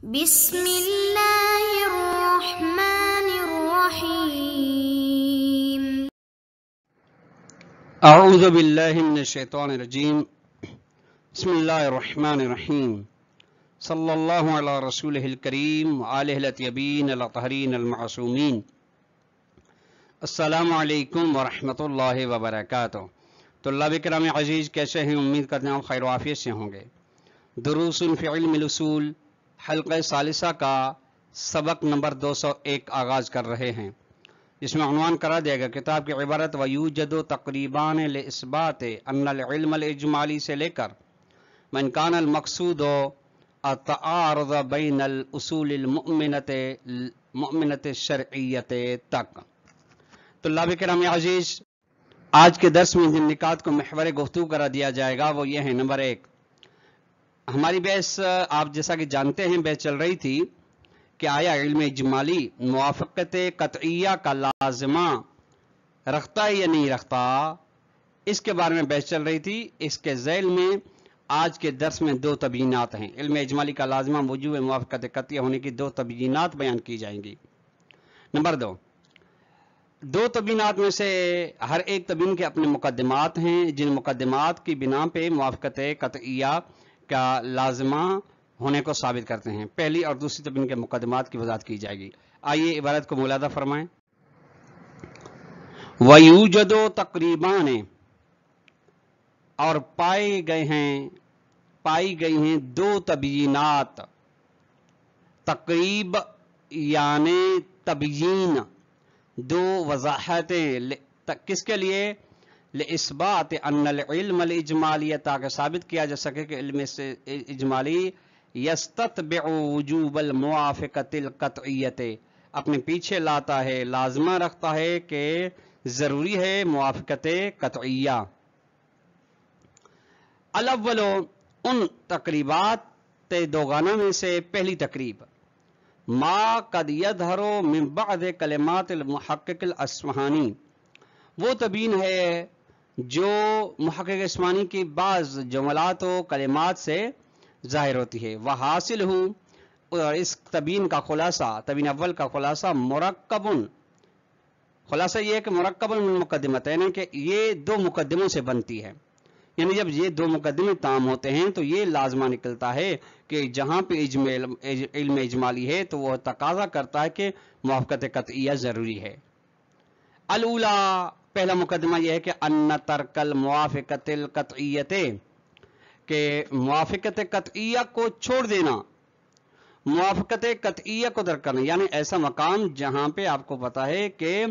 بسم اللہ الرحمن الرحیم۔ اعوذ باللہ من الشیطان الرجیم۔ بسم اللہ الرحمن الرحیم۔ صلی اللہ علی رسولہ الکریم وآلہ الاطیبین الاطہرین المعصومین۔ السلام علیکم ورحمۃ اللہ وبرکاتہ۔ طلاب کرام عزیز، کیسے ہیں؟ امید کرتے ہیں آپ خیر و عافیت سے ہوں گے۔ دروس فی علم الاصول حلقہ ثالثہ کا سبق نمبر 201 آغاز کر رہے ہیں، جس میں عنوان کرا دیا گیا کتاب کی عبارت وَيُوجَدُ تقریبان لِإِثْبَاتِ أَنَّ الْعِلْمَ الْإِجْمَالِي سے لے کر مَنْ كَانَ الْمَقْصُودُ التَّعَارُضُ بَيْنَ الْأُصُولِ الْمُؤْمِنَةِ الشَّرْعِيَّةِ تک۔ طلاب کرام عزیز، آج کے درس میں جن نکات کو محور گفتگو کرا دیا جائے گا وہ یہ ہے۔ نمبر 1، ہماری بحث آپ جیسا کہ جانتے ہیں بحث چل رہی تھی کہ آیا علم اجمالی موافقت قطعیہ کا لازمہ رکھتا ہے یا نہیں رکھتا، اس کے بارے میں بحث چل رہی تھی۔ اس کے ذیل میں آج کے درس میں 2 تبیینات ہیں۔ علم اجمالی کا لازمہ وجوب موافقت قطعیہ ہونے کی 2 تبیینات بیان کی جائیں گی۔ نمبر 2 تبیینات میں سے ہر ایک تبیین کے اپنے مقدمات ہیں، جن مقدمات کی بنا پہ موافقت قطعیہ کا لازمہ ہونے کو ثابت کرتے ہیں۔ پہلی اور دوسری تبیین کے مقدمات کی وضاحت کی جائے گی۔ آئیے عبارت کو ملاحظہ فرمائیں۔ وَيُوجَدُ تقریبان، اور پائی گئی ہیں 2 تبیینات۔ تقریب یعنی تبیین، 2 وضاحتیں، کس کے لیے؟ لِإِثْبَاتِ أَنَّ الْعِلْمَ الْإِجْمَالِيَّ، تاکہ ثابت کیا جا سکے کہ علم اجمالی يَسْتَتْبِعُ وُجُوبَ الْمُوَافَقَةِ الْقَطْعِيَّةِ، اپنے پیچھے لاتا ہے، لازمہ رکھتا ہے کہ ضروری ہے موافقت قطعیہ۔ الاول، ان تقریبات دوگانہ میں سے پہلی تقریب ما قد يظهر من بعض کلمات المحقق الاصفہانی، وہ تبیین ہے جو محقق اصفہانی کی بعض جملات و کلمات سے ظاہر ہوتی ہے۔ وحاصل ہوں، اور اس تبیین کا خلاصہ، تبیین اول کا خلاصہ مرکب، خلاصہ یہ ہے کہ مرکب من مقدمتین، کہ یہ 2 مقدموں سے بنتی ہے۔ یعنی جب یہ 2 مقدمے تام ہوتے ہیں تو یہ لازمہ نکلتا ہے کہ جہاں پہ علم اجمالی ہے تو وہ تقاضا کرتا ہے کہ موافقت قطعیہ ضروری ہے۔ الاولی، پہلا مقدمہ یہ ہے کہ ان ترک الموافقت القطعیت، کہ موافقت قطعیہ کو چھوڑ دینا، موافقت قطعیہ کو درک کرنا، یعنی ایسا مقام جہاں پہ آپ کو پتا ہے کہ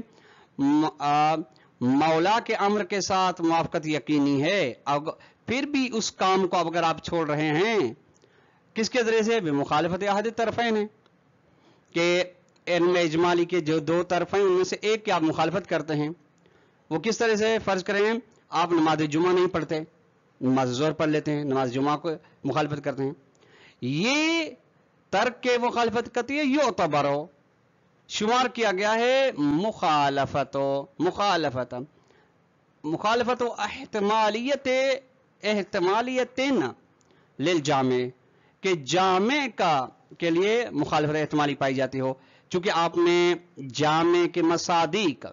مولا کے امر کے ساتھ موافقت یقینی ہے، پھر بھی اس کام کو اگر آپ چھوڑ رہے ہیں کس کے ذریعے سے؟ بمخالفت احد الطرفین، کہ علم اجمالی کے جو 2 طرف ہیں ان میں سے ایک کی آپ مخالفت کرتے ہیں۔ وہ کس طرح سے؟ فرض کریں آپ نماز جمعہ نہیں پڑھتے، نماز ظہر پڑھ لیتے ہیں، نماز جمعہ کو مخالفت کرتے ہیں، یہ ترک کے مخالفت قطعیہ یعتبر شمار کیا گیا ہے مخالفت احتمالیت للجامع، کہ جامع کے لیے مخالفت احتمالی پائی جاتی ہو۔ چونکہ آپ نے جامع کے مصادیق،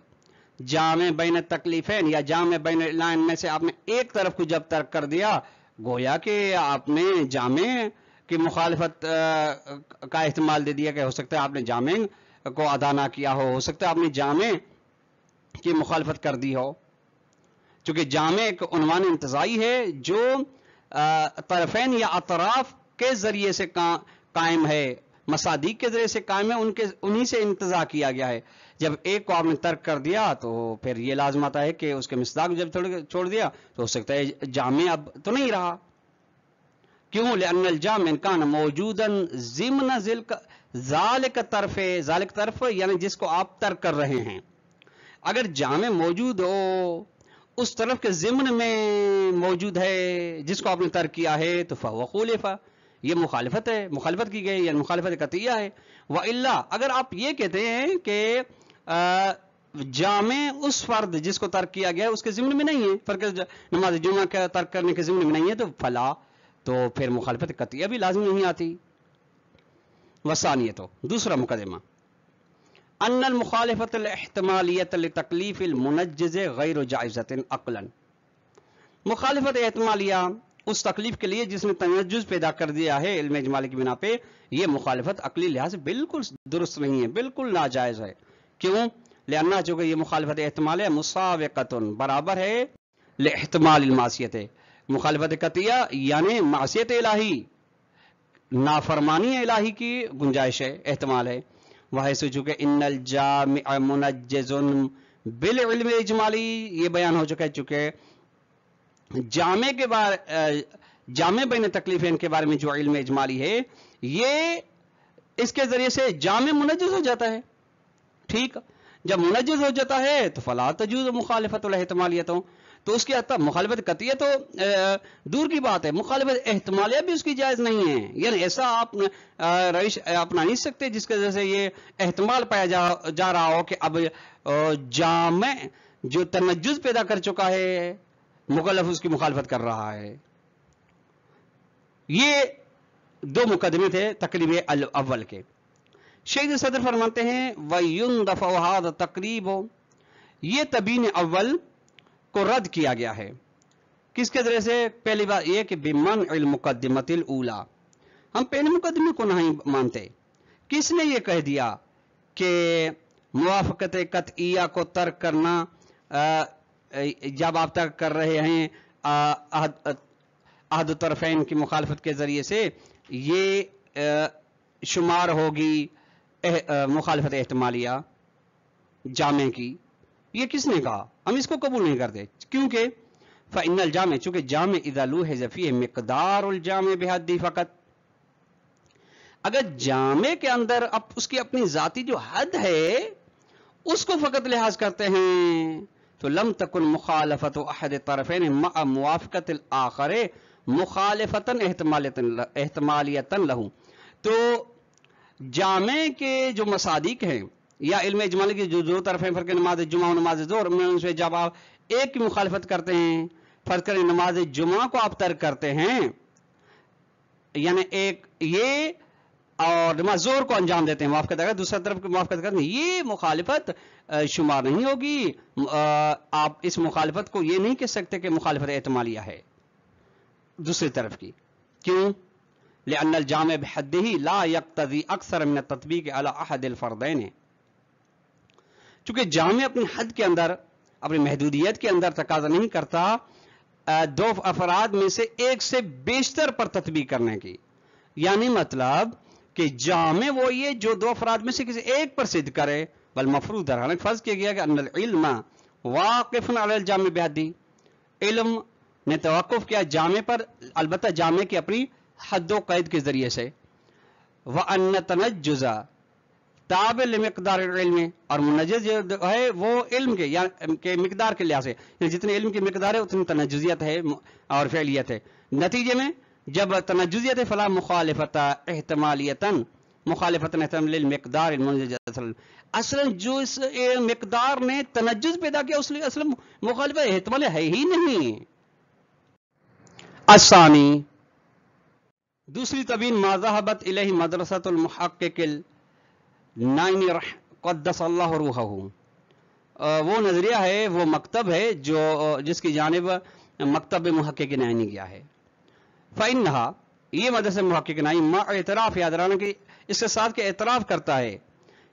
جامع بین التکلیفین یا جامع بین العلائن میں سے آپ نے ایک طرف کو جب ترک کر دیا، گویا کہ آپ نے جامع کی مخالفت کا احتمال دے دیا کہ ہو سکتا ہے آپ نے جامع کو ادا نہ کیا ہو سکتا ہے آپ نے جامع کی مخالفت کر دی ہو۔ چونکہ جامع ایک عنوان انتزاعی ہے جو طرفین یا اطراف کے ذریعے سے قائم ہے، مصادیق کے ذریعے سے قائم ہے، انہی سے انتزاع کیا گیا ہے۔ جب ایک کو آپ نے ترک کر دیا تو پھر یہ لازم آتا ہے کہ اس کے مصداق جب چھوڑ دیا تو ہو سکتا ہے جامع اب تو نہیں رہا۔ کیوں؟ لأن الجامع کان موجودا ضمن ذالک طرف یعنی جس کو آپ ترک کر رہے ہیں، اگر جامع موجود ہو اس طرف کے ضمن میں موجود ہے جس کو آپ نے ترک کیا ہے تو فهو خولف، یہ مخالفت ہے، مخالفت کی گئی یعنی مخالفت قطعیہ ہے۔ وَإِلَّا، اگر آپ یہ کہتے ہیں کہ جامع اس فرد جس کو ترک کیا گیا ہے اس کے ضمن میں نہیں ہے، فرق نماز جمعہ کا ترک کرنے کے ضمن میں نہیں ہے، تو فلا، تو پھر مخالفت قطعیہ بھی لازم نہیں آتی۔ वसानियत हो। दूसरा मुकदमा अन्नल मुखालिफत एहतमालियत लितकलीफ मुनज्जिज़ गैर जाइज़तिन अक़लन। मुखालिफत एहतमालिया उस तकलीफ के लिए जिसने तनज्जुज़ पैदा कर दिया है इल्म इजमाली की बिना पे, ये मुखालिफत अकली लिहाज से बिल्कुल दुरुस्त नहीं है, बिल्कुल नाजायज़ है। क्यों? लिअन्ना चूँकि ये मुखालिफत एहतमालिया मुसाविक़तुन बराबर है लिएहतमालिल मासियत, मुखालिफत कतिया यानी मासियत इलाही, नाफरमानी इलाही की गुंजाइश है, एहतमाल है। वह से चूँकि इन्नल जामिअ मुनज्जिज़ुन बिल इल्म इजमाली, ये बयान हो चुका है चूँकि जामे के बारे जामे बैन तकलीफें के बारे में जो इल्म इजमाली है, ये इसके जरिए से जामे मुनज्जिज़ हो जाता है। ठीक, जब मुनज्जिज़ हो जाता है तो फला तजूज़ मुखालिफतुल एहतमालियत, तो उसकी हद तक मुखालिफत कतिया तो दूर की बात है, मुखालिफत एहतमालिया भी उसकी जायज़ नहीं है। यानी ऐसा आप रईश अपना नहीं सकते जिसके वजह से ये एहतमाल पाया जा रहा हो कि अब जामे जो तनज्जुज़ पैदा कर चुका है मुकल्लफ उसकी मुखालिफत कर रहा है। ये दो मुकदमे थे तकरीब अव्वल के। शेख सदर फरमाते हैं वयुनदफ़ हाज़ा तकरीब, ये तबीन अव्वल को रद्द किया गया है। किसके जरिए से? पहली बात यह कि बिमन इल मुकद्दिमतिल ऊला, हम पहले मुकदमे को नहीं मानते। किसने ये कह दिया कि मुवाफ़क़त कतइया को तर्क करना, जब आप तर्क कर रहे हैं अहद तरफ़ैन की मुखालफत के जरिए से, ये शुमार होगी मुखालफत एहतमालिया जामे की? ये किसने कहा? हम इसको कबूल नहीं करते। क्योंकि फ़इन्नल जामे, चूंकि जामे इज़ा लूहिज़ फ़ीहि मिक़दारुल जामे बिहद्दी फ़क़त, अगर जामे के अंदर अब उसकी अपनी जाती जो हद है उसको फ़कत लिहाज करते हैं, तो लम तकुन मुखालफतु अहद तरफ़ैन मअ मुवाफ़क़तिल आख़र मुखालिफतन एहतमालियतन लहू। तो जामे के जो मसादिक हैं या इल्म इजमाली की जो तरफ़ें फ़र्क नमाज जुमा और नमाज ज़ोहर में, उनसे जब आप एक की मुखालिफत करते हैं, फ़र्क करें नमाज जुमा को आप तर्क करते हैं, यानी एक ये और नमाज ज़ोहर को अंजाम देते हैं, मुवाफ़क़त अगर दूसरा तरफ की मुवाफ़क़त करते हैं, ये मुखालिफत शुमार नहीं होगी। आप इस मुखालिफत को ये नहीं कह सकते कि मुखालिफत एहतमालिया है दूसरी तरफ की। क्यों? लिअन्नल जामे बिहद्दिही ला यक़्तज़ी अक्सर मिन तत्बीक़ अला अहदिल फ़र्दैन, चूंकि जामे अपनी हद के अंदर, अपनी महदूदियत के अंदर तकाजा नहीं करता दो अफराद में से एक से बेशतर पर तत्बीक करने की। यानी मतलब कि जामे वो ये जो दो अफराद में से किसी एक पर सिद्ध करे, बल मफरूद हालांकि फर्ज किया गया कि अन्नल इल्म वाक़िफ़ुन अलल जामे बिहद्दी, इल्म ने तवक्कुफ किया जामे पर, अलबत्ता जामे की अपनी हद व कैद के जरिए से। व अन्न तनज्जुज़ा ताबिल मिक़दार इल्म, और मुनज्जिज़ जो है वो इल्म के या के मिक़दार के लिहाज से, जितने इल्म की मिक़दार है उतनी तनज्जुज़ियत है और फ़ेलियत है। नतीजे में जब तनज्जुज़ियत है फला मुखालिफत एहतमालियतन मुखालिफतन लिल मिक़दार मुनज्जिज़, असल जो इस मिक़दार ने तनज्जुज़ पैदा किया उसलिए असल मुखालिफत एहतमाल है ही नहीं। असानी, दूसरी तबीन मा ज़हबत इलैहि मदरसतुल मुहक्किकिल नाइनी क़द्दसल्लाहु रूहहू, वो नजरिया है, वो मकतब है जो जिसकी जानिब मकतब मुहक्किक नाइनी गया है। फ़इन्नहा, ये मदरसा मुहक्किक नाइनी मा एतराफ़, याद रखना कि इसके साथ के एतराफ़ करता है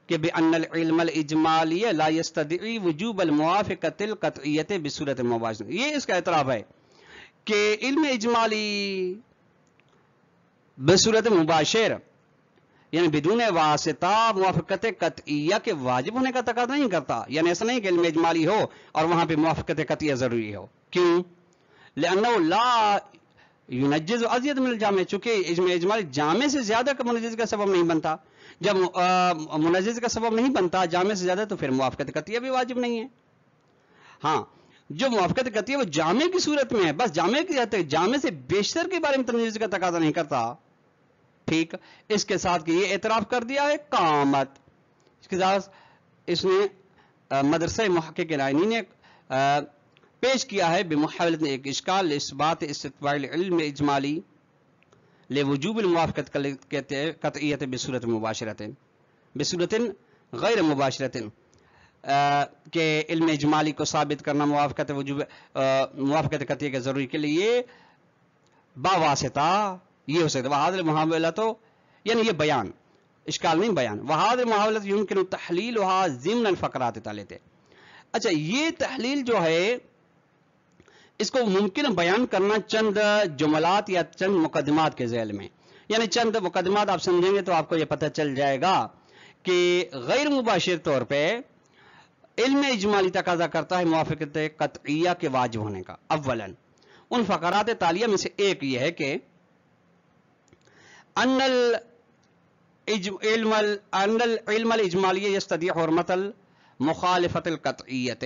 कि बिअन्नल इल्मल इजमालिय ला यस्तदई वुजूबल मुवाफ़क़तिल क़तइयत बिसूरत मुबाशिर, ये इसका एतराफ़ है कि इल्म इजमाली बिसूरत मुबाशिर यानी बिदून वासिता मुवाफ़क़त क़तइया के वाजिब होने का तकाज़ा नहीं करता। यानी ऐसा नहीं कि इल्म इजमाली हो और वहां पे मुवाफ़क़त क़तइया जरूरी हो। क्यों? लिअन्नहु ला युनज्जिज़ु अज़यद मिनल जामे, चूंकि इल्म इजमाली जामे से ज्यादा का मुनज्जिज़ का सबब नहीं बनता। जब मुनज्जिज़ का सबब नहीं बनता जामे से ज्यादा, तो फिर मुवाफ़क़त क़तइया भी वाजिब नहीं है। हाँ, जो मुवाफ़क़त क़तइया वो जामे की सूरत में है, बस जामे की जाते, जामे से बेशतर के बारे में तनज्जुज़ का तकाज़ा नहीं करता। ठीक, इसके साथ कि ये एतराफ़ कर दिया है कामत, इसके साथ इसने मदरसा मुहक्किक नाइनी ने पेश किया है बेमुहावलत एक इश्काल इस बात इस्तिक़बाल इल्म इजमाली लिवुजूब मुवाफ़क़त क़तइय्यत बिसूरत मुबाशिरतिन गैर मुबाशिरतिन के इल्म इजमाली को साबित करना मुवाफ़क़त मुवाफ़क़त क़तइय्या के ज़रूरी के लिए बावासिता ये हो सकता है। वहादल मुहावला तो यानी ये बयान इश्काल नहीं बयान। वहादल मुहावला युमकिन तहलीलुहा ज़िम्न फ़क़रात तालिते। अच्छा, ये तहलील जो है इसको मुमकिन बयान करना चंद जुमलात या चंद मुकदमात के ज़ैल में, यानी चंद मुकदमात आप समझेंगे तो आपको ये पता चल जाएगा कि गैर मुबाशिर तौर पे इल्म इजमाली तकाजा करता है मुवाफ़क़त क़तइय्या के वाजिब होने का। अव्वलन उन फ़क़रात तालिया में से एक ये है कि अन्नल इल्म इजमाली यस्तदी हुर्मतल मुखालिफतल क़तइय्यत।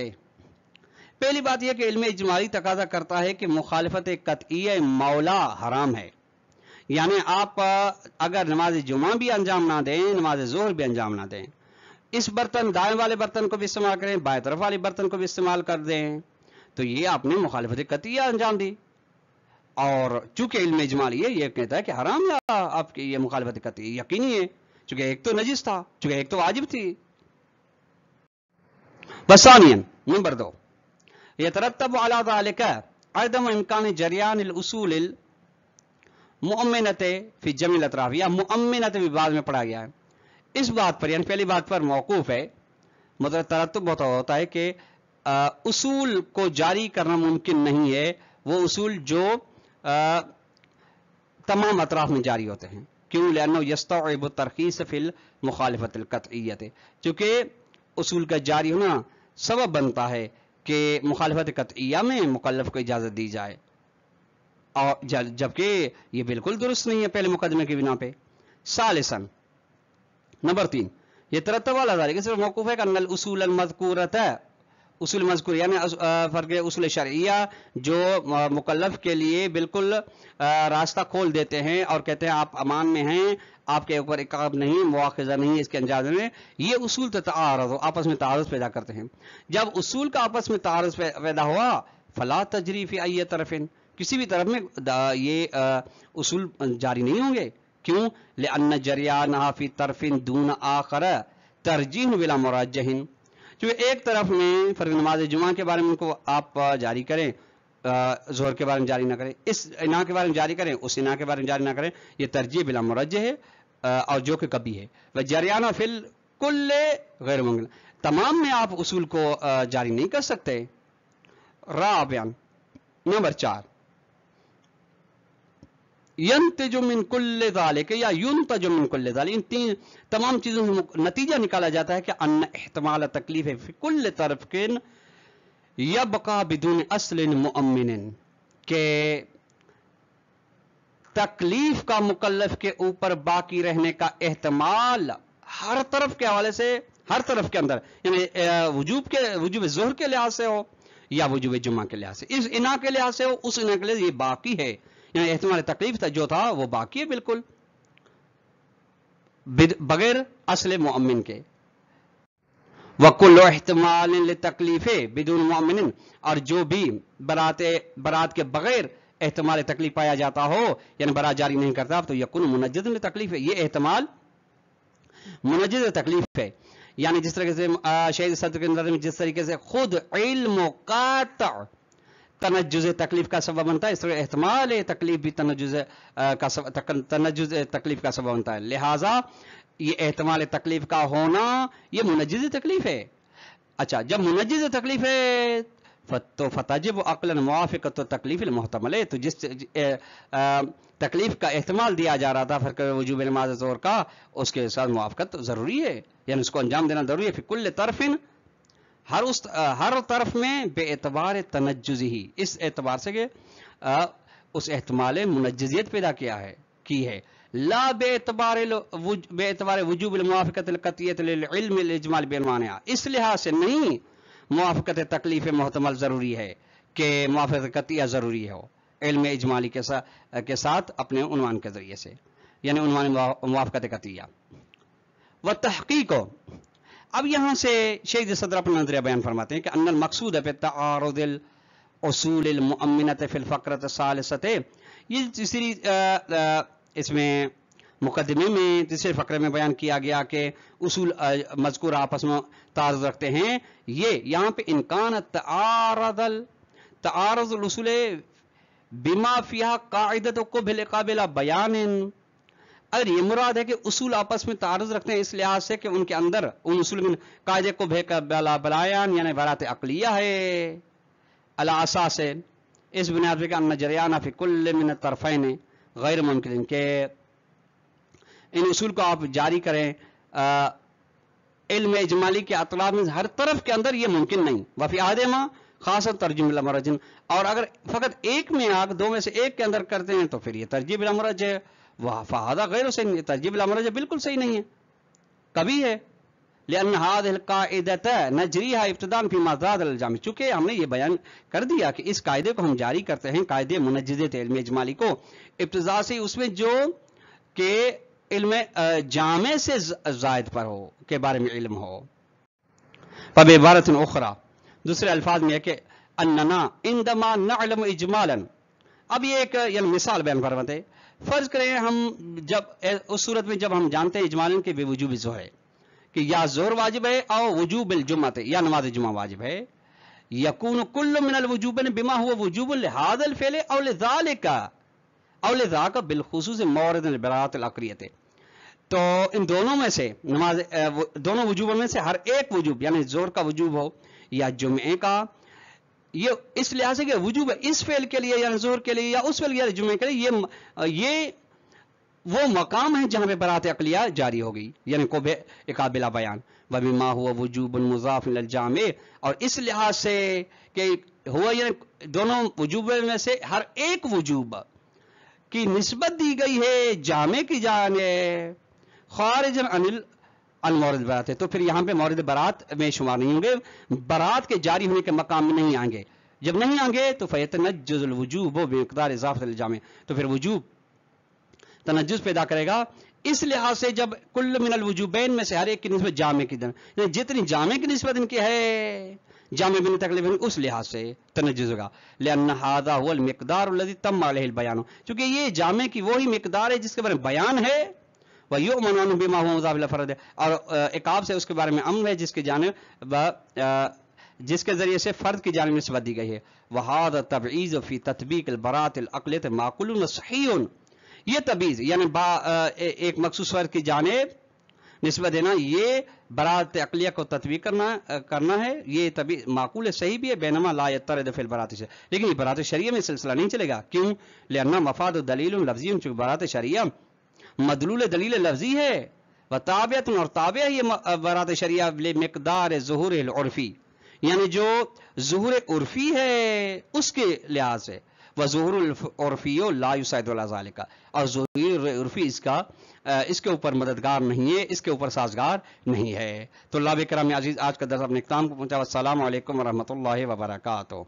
पहली बात यह कि इल्म इजमाली तकाजा करता है कि मुखालिफत क़तइय्या मौला हराम है। यानी आप अगर नमाज जुमा भी अंजाम ना दें, नमाज ज़ोहर भी अंजाम ना दें, इस बर्तन दाएं वाले बर्तन को भी इस्तेमाल करें, बाएं तरफ वाले बर्तन को भी इस्तेमाल कर दें, तो ये आपने मुखालिफत क़तइय्या अंजाम दी। और चूंकि इल्म इजमाली है ये कहता है कि हराम या आपकी ये मुखालिफत क़तइय्या यकीनी है, चूंकि एक तो नजिस था, चूंकि एक तो वाजिब थी। वसानियन नंबर 2 यतरत्तब अला ज़ालिका अदम इम्कान जरियान उसूल मुअम्मिनत फी जमील अतराफ, या मुअम्मिनत भी बाद में पढ़ा गया है। इस बात पर यानी पहली बात पर मौकूफ है, मतलब तरत्तुब होता है कि उसूल को जारी करना मुमकिन नहीं है, वो उसूल जो तमाम अतराफ में जारी होते हैं। क्यों? लिअन्नहु यस्तौइबु तरख़ीस फिल मुखालिफतिल क़तइय्यत, चूंकि उसूल का जारी होना सबब बनता है कि मुखालिफत क़तइय्या में मुकल्लफ को इजाज़त दी जाए, और जबकि ये बिल्कुल दुरुस्त नहीं है पहले मुकदमे की बिना पे। सालिसन नंबर 3 ये तरत्तब अला ज़ालिका सिर्फ मौकूफ है कि अन्नल उसूल अल मज़कूरत उसूल मज़कूर यानी फ़र्क उसूल शरइया जो मुकल्लफ के लिए बिल्कुल रास्ता खोल देते हैं और कहते हैं आप अमान में हैं, आपके ऊपर इक़ाब नहीं, मुआख़ज़ा नहीं इसके अंजाम में, ये उसूल तआरुज़ आपस में तारुज़ पैदा करते हैं। जब उसूल का आपस में तारुज़ पैदा हुआ फ़ला तजरी फ़ी अय्यि तरफ़िन, किसी भी तरफ में ये उसूल जारी नहीं होंगे। क्यों? लिअन्न जरियानहा फ़ी तरफ़िन दून आखर तरजीह बिला मुरज्जहिन, क्योंकि एक तरफ में फर्ज़ नमाज जुमा के बारे में उनको आप जारी करें, ज़ोहर के बारे में जारी ना करें, इस इना के बारे में जारी करें, उस इना के बारे में जारी ना करें, ये तरजीह बिला मुरज्जह है, और जो कि कभी है। वह जरियाना फिल कुल्ले गैर मुमकिन, तमाम में आप उसूल को जारी नहीं कर सकते। राबियन नंबर 4 यंतजु मिन कुल्ले ज़ालिक या युनतजु मिन कुल्ले ज़ालिक, इन तीन तमाम चीज़ों से नतीजा निकाला जाता है कि अन्न इहतिमाल तकलीफ है फी कुल्ले तरफ़िन यबका बिदून अस्लिन मुअम्मिनिन, के तकलीफ का मुकल्लफ के ऊपर बाकी रहने का एहतमाल हर तरफ के हवाले से, हर तरफ के अंदर, यानी वजूब ज़ोहर के लिहाज से हो या वजूब जुमा के लिहाज से, इस इना के लिहाज से हो, उस इना के लिए ये बाकी है, यानी एहतमाल तकलीफ जो था वो बाकी है बिल्कुल बगैर असले मुअम्मिन के। वकुल्लु इहतिमाल तकलीफ़े बिदून मुअम्मिन, और जो भी बरात के बगैर एहतमाल तकलीफ पाया जाता हो, यानी बरात जारी नहीं करता, तो यकुन मुनज्जज़ तकलीफ है, ये एहतमाल मुनज्जज़ तकलीफ है। यानी जिस तरीके से शहीद सदर के अंदर में जिस तरीके से खुद इल्म क़ात' तनज्जुज़ तकलीफ का सबब बनता है, इस तरह एहतमाल तकलीफ भी तनज्जुज़ तकलीफ का सबब बनता है। लिहाजा ये एहतमाल तकलीफ का होना ये मुनज्जिज़ तकलीफ है। अच्छा, जब मुनज्जिज़ तकलीफ है तो फतजिब अक़लन मुवाफ़िक़त तकलीफ़ मुहतमल है, तो जिस तकलीफ का एहतमाल दिया जा रहा था फ़र्क वजूब नमाज ज़ोहर का, उसके साथ मुवाफ़क़त ज़रूरी है, यानी उसको अंजाम देना ज़रूरी है। फ़ी कुल्ल तरफ़िन, हर तरफ में बेएतबार तनज्जुज़ ही, इस एतबार से कि उस एहतमाल मुनज्जिज़ियत पैदा की है, ला बेएतबार वजूब मुवाफ़क़त क़तइय्यत लिल इल्म लिल इजमाल बेनवानिहा, इस लिहाज से नहीं मुवाफ़क़त तकलीफ़ मुहतमल ज़रूरी है कि मुवाफ़क़त क़तइय्या ज़रूरी हो इल्म इजमाली के साथ अपने उन्वान के ज़रिए से, यानी उन्वान मुवाफ़क़त क़तइय्या व तहक़ीक़। अब यहाँ से शेख सदर अपना नज़रिया बयान फरमाते हैं कि अन्नल मक़सूद है तआरुज़िल उसूल मुअम्मिनत फ़िल फ़क़रत सालिसत, ये तीसरी اس میں مقدمے میں تیسرے فقرے میں بیان کیا گیا کہ اصول مذکور آپس میں تعارض رکھتے ہیں. یہ یہاں پہ امکان تعارض الاصول بما فیہا قاعدۃ قبل قابل بیان. اگر یہ مراد ہے کہ اصول آپس میں تعارض رکھتے ہیں اس لحاظ سے کہ ان کے اندر ان اصول میں قاعدے کو بیان یعنی برات عقلیہ ہے علی اساس اس بنیاد پہ کہ ان جریانہ فی کل من الطرفین غیر ممکن کہ ان اصول کو آپ جاری کریں علم اجمالی کے اطلاع میں ہر طرف کے اندر یہ ممکن نہیں. وفی احدہما خاصا ترجیح بلا مرج، اور اگر فقط ایک میں دو میں سے ایک کے اندر کرتے ہیں تو پھر یہ ترجیح بلا مرج ہے. فہذا غیر صحیح، ترجیح بلا مرج بالکل صحیح نہیں ہے کبھی ہے. لأن هذه القاعدة نجریها ابتداء فيما زاد الجامع، چونکہ ہم نے یہ بیان کر دیا کہ اس قاعدے کو ہم جاری کرتے ہیں قاعدے منجزت علم اجمالی کو ابتداء سے اس میں جو کہ علم جامع سے زائد پر ہو کے بارے میں علم ہو. فبعبارت اخرى دوسرے الفاظ میں ہے کہ اننا عندما نعلم اجمالا. اب یہ ایک یعنی مثال بیان فرماتے، فرض کریں ہم جب اس صورت میں جب ہم جانتے ہیں اجمالا کے بے وجوب ظہر ہے کہ یا ظہر واجب ہے او وجوب الجمعہ یا نماز جمعہ واجب ہے، یکون کل من الوجوبین بما هو وجوب لهذا الفعل او لذلك او لذاک بالخصوص مورد البراءۃ العقلیہ. تو ان دونوں میں سے نماز دونوں وجوبوں میں سے ہر ایک وجوب یعنی ظہر کا وجوب ہو یا جمعے کا، یہ اس لحاظ سے کہ وجوب ہے اس فعل کے لیے یعنی ظہر کے لیے یا اس فعل یا جمعے کے لیے، یہ وہ مقام ہے جہاں پہ برات عقلیہ جاری ہوگی یعنی کو قابل بیان. وبما هو وجوب مضاف الى الجامع، اور اس لحاظ سے کہ ہوا یعنی دونوں وجوب میں سے ہر ایک وجوب کی نسبت دی گئی ہے جامع کی جانب خارج عن مورد برات ہے، تو پھر یہاں پہ مورد برات میں شمار نہیں ہوں گے، برات کے جاری ہونے کے مقام میں نہیں آئیں گے. جب نہیں آئیں گے تو فیتنجز الوجوب بمقدار اضافت الجامع، تو پھر وجوب تنجز پیدا کرے گا. اس لحاظ سے جب کل من الوجوبین میں سے ہر ایک کی نسبت جامع کی یعنی جتنی جامع کی نسبت ان کی ہے جامع بن تکلیف اس لحاظ سے تنجز ہوگا. لأن هذا هو المقدار الذي تم عليه البيان، چونکہ یہ جامع کی وہی مقدار ہے جس کے بارے میں بیان ہے. وَيُؤْمَنُ عَنْهُ بِمَا هُوَ مُضَافٌ إِلَى الْفَرْدِ، اور عقاب سے اس کے بارے میں امن ہے جس کے جانب جس کے ذریعے سے فرد کی جانب نسبت دی گئی ہے. وَهَذَا التَّبْعِيضُ فِي تَطْبِيقِ الْبَرَاءَةِ الْعَقْلِيَّةِ مَعْقُولٌ صَحِيحٌ. یہ تبعیض یعنی ایک مخصوص فرد کی جانب نسبت دینا، یہ برات عقلیہ کو تطبیق کرنا ہے، یہ تبعیض معقول صحیح بھی ہے. بینما لا یترد فی البراءۃ سے، لیکن یہ برات شریعہ میں سلسلہ نہیں چلے گا. کیوں؟ لأن مفاد دلیل لفظی، چونکہ برات شریعہ مدلول دلیل لفظی ہے، وتابعۃ اور تابع یہ برات شریعہ لمقدار ظہور العرفی، یعنی جو ظہور عرفی ہے اس کے لحاظ سے. وظہور العرفی لا یساعد علی ذلک، اور ظہور عرفی اس کے اوپر مددگار نہیں ہے، اس کے اوپر سازگار نہیں ہے. تو طلاب کرام عزیز آج کا درس اپنے اختتام کو پہنچا. السلام علیکم ورحمۃ اللہ وبرکاتہ.